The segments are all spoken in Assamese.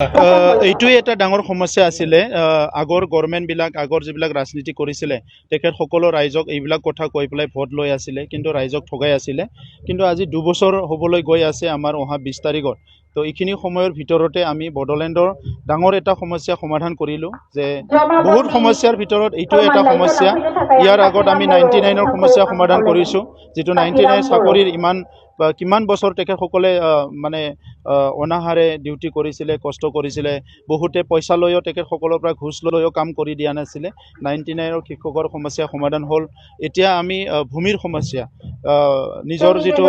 এইটোৱে এটা ডাঙৰ সমস্যা আছিলে আগৰ গভৰ্ণমেণ্টবিলাক আগৰ যিবিলাক ৰাজনীতি কৰিছিলে তেখেতসকলো ৰাইজক এইবিলাক কথা কৈ পেলাই ভোট লৈ আছিলে কিন্তু ৰাইজক ঠগাই আছিলে কিন্তু আজি 2 বছৰ হ'বলৈ গৈ আছে আমাৰ অহা 20 তাৰিখত তো এইখিনি সময়ৰ ভিতৰতে আমি বড়োলেণ্ডৰ ডাঙৰ এটা সমস্যা সমাধান কৰিলোঁ যে বহুত সমস্যাৰ ভিতৰত এইটো এটা সমস্যা ইয়াৰ আগত আমি 99ৰ সমস্যা সমাধান কৰিছোঁ যেটো 99 চাকৰিৰ ইমান কিমান বছৰ তেখেতসকলে মানে অনাহাৰে ডিউটি কৰিছিলে কষ্ট কৰিছিলে বহুতে পইচা লৈও তেখেতসকলৰ পৰা ঘুষ লৈও কাম কৰি দিয়া নাছিলে 99ৰ শিক্ষকৰ সমস্যা সমাধান হ'ল এতিয়া আমি ভূমিৰ সমস্যা নিজৰ যেটো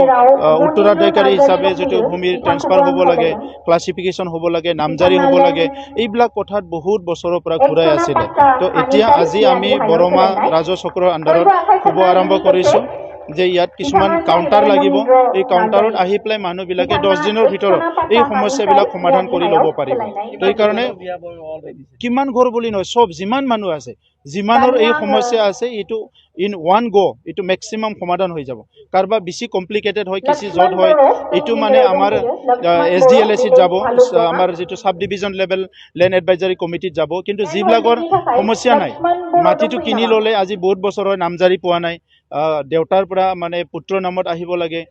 উত্তৰাধিকাৰী হিচাপে যেটো ভূমিৰ ট্ৰান্সফাৰ হ'ব লাগে ক্লাসিফিকেশন হ'ব লাগে নামজাৰি হ'ব লাগে এইবিলাক কথাত বহুত বছৰৰ পৰা ঘূৰাই আছিলে তো এতিয়া আজি আমি বৰমা ৰাজচক্ৰৰ আণ্ডাৰত হ'ব আৰম্ভ কৰিছোঁ যে ইয়াত কিছুমান কাউন্টাৰ লাগিব এই কাউন্টাৰত আহি পেলাই মানুহবিলাকে 10 দিনৰ ভিতৰত এই সমস্যাবিলাক সমাধান কৰি ল'ব পাৰিব তো এই কাৰণে কিমান ঘৰ বুলি নহয় সব যিমান মানুহ আছে যিমানৰ এই সমস্যা আছে এটো ইন ওয়ান গো এটো ম্যাক্সিমাম সমাধান হৈ যাব কারবা বেছি কমপ্লিকেটেড হয় কিছু জট হয় এটো মানে আমাৰ এসডিএলএসিত যাব আমাৰ যেটো সাব ডিভিজন লেভেল ল্যান্ড এডভাইজাৰি কমিটিত যাব কিন্তু যিবিলাকৰ সমস্যা নাই মাটিটো কিনি ললে আজি বহুত বছৰ হয় নামজাৰি পোৱা নাই দেউতাৰ পৰা মানে পুত্ৰ নামত আহিব লাগে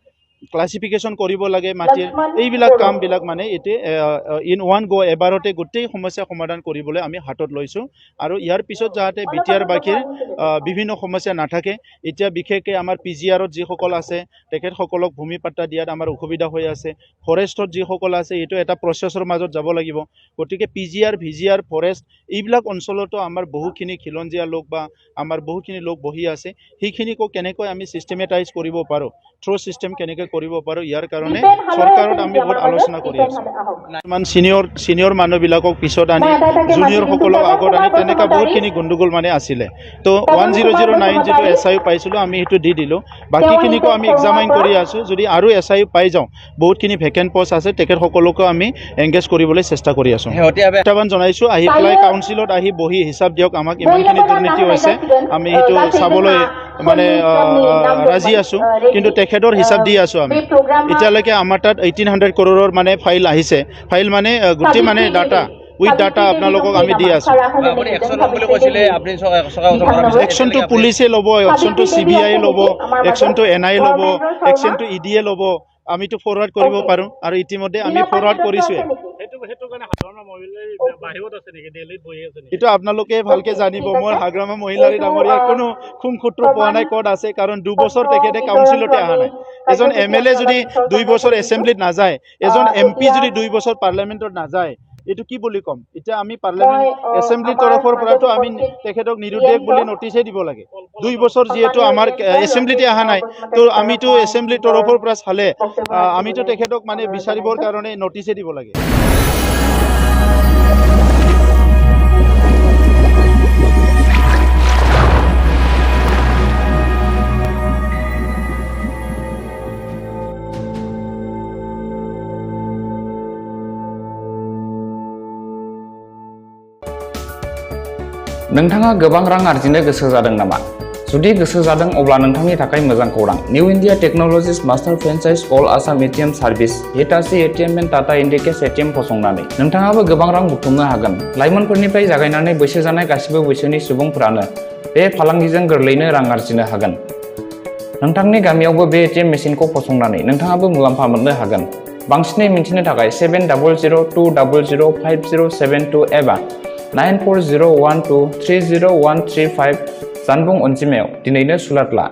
ক্লাসিফিকেশন কৰিব লাগে মাটিৰ এইবিলাক কামবিলাক মানে এতে ইন ওয়ান গো এবাৰতে গোটেই সমস্যা সমাধান কৰিবলৈ আমি হাতত লৈছো আৰু ইয়াৰ পিছত যাতে বিটিআৰ বাকিৰ বিভিন্ন সমস্যা নাথাকে এতিয়া বিশেষকৈ আমাৰ পিজিআৰত যিসকল আছে তেখেতসকলক ভূমি পাট্টা দিয়াত আমাৰ অসুবিধা হৈ আছে ফৰেষ্টত যিসকল আছে এটো এটা প্ৰচেছৰ মাজত যাব লাগিব গতিকে পিজিআৰ ভিজিআৰ ফৰেষ্ট এইবিলাক অঞ্চলতো আমাৰ বহুখিনি খিলঞ্জীয়া লোক বা আমাৰ বহুখিনি লোক বহি আছে সেইখিনিকো কেনেকৈ আমি সিস্টেমেটাইজ কৰিব পাৰো থ্ৰু সিস্টেম কেনেকৈ কৰিব পাৰো ইয়াৰ কাৰণে চৰকাৰত আমি বহুত আলোচনা কৰি আছো মান সিনিয়ৰ মানুহবিলাকক পিছত আনি জুনিয়ৰ সকলক আগত আনি তেনেকা বহুতখিনি গণ্ডগোল মানে আছিলে তো 1009 যেটো এসআইউ পাইছিলো আমি এটো দি দিলো বাকিখিনিকো আমি এক্সামাইন কৰি আছো যদি আৰু এসআইউ পাই যাও বহুতখিনি ভেকেন্ট পোষ্ট আছে তেখেত সকলকো আমি এংগেজ কৰিবলৈ চেষ্টা কৰি আছো এটাবান জনাইছো আহি প্লাই কাউন্সিলত আহি বহি হিচাপ দিয়ক আমাক ইমানখিনি দুৰ্নীতি হৈছে আমি এটো চাবলৈ মানে ৰাজি আছো কিন্তু তেখেতৰ হিচাপ দি আছো আমি এতিয়ালৈকে আমাৰ তাত 1800 কৰোৰৰ মানে ফাইল আহিছে ফাইল মানে গুটি মানে ডাটা উইথ ডাটা আপোনালোকক আমি দি আছো আপুনি একশন বুলি কৈছিলে আপুনি একশন টু পুলিশে লব একশন টু সিবিআই লব একশন টু এনআই লব একশন টু ইডিএ লব আমি তো ফরওয়ার্ড কৰিব পাৰো আৰু ইতিমধ্যে আমি ফৰওয়াৰ্ড কৰিছো হেতু কাৰণে সাধাৰণ মহিলাই বাহিৰত আছে নেকি দিল্লীত বহি আছে নেকি এটো আপোনালোকে ভালকে জানিব মই হাগ্ৰামা মহিলাৰ ডাঙৰীয়া কোনো খুমখুত্ৰ পোৱা নাই কোড আছে কাৰণ 2 বছৰ তেখেতে কাউন্সিলতে আহা নাই এজন এমএলএ যদি 2 বছৰ এসেম্বলিত না যায় এজন এমপি যদি 2 বছৰ পাৰ্লামেন্টত না যায় এটো কি বুলি কম এতিয়া আমি পাৰ্লামেন্ট এসেম্বলি তৰফৰ পৰাটো আমি তেখেতক নিৰুদ্দেশ বুলি নটিছে দিব লাগে 2 বছৰ যেহেতু আমাৰ এসেম্বলিতে আহা নাই তো আমিতো এসেম্বলি তৰফৰ পৰা চালে আমিতো তেখেতক মানে বিচাৰিবৰ কাৰণে নটিছে দিব লাগে नोंथाङा गोबां रां आर्जिनो गोसो जादों नामा? जुदि गोसो जादों अब्ला नोंथांनि थाखाय मोजां खौरां। New India technologies master franchise all Assam ATM service Hitachi ATM and Tata Indicash ATM फसंनानै नोंथाङाबो गोबां रां बुथुमनो हागोन। लाइमोनफोरनिफ्राय जागायनानै बैसो जानाय गासिबो बैसोनि सुबुंफोरानो बे फालांगिजों गोरलैनो रां आर्जिनो हागोन। नोंथांनि गामियावबो बे एटिएम मेसिनखौ फसंनानै नोंथाङाबो मुलाम्फा मोननो हागोन। बांसिनै मिन्थिनो थाखाय 7002005072 एबा 9401230135 जानबुं अनजिमायाव दिनैनो सुलाद ला।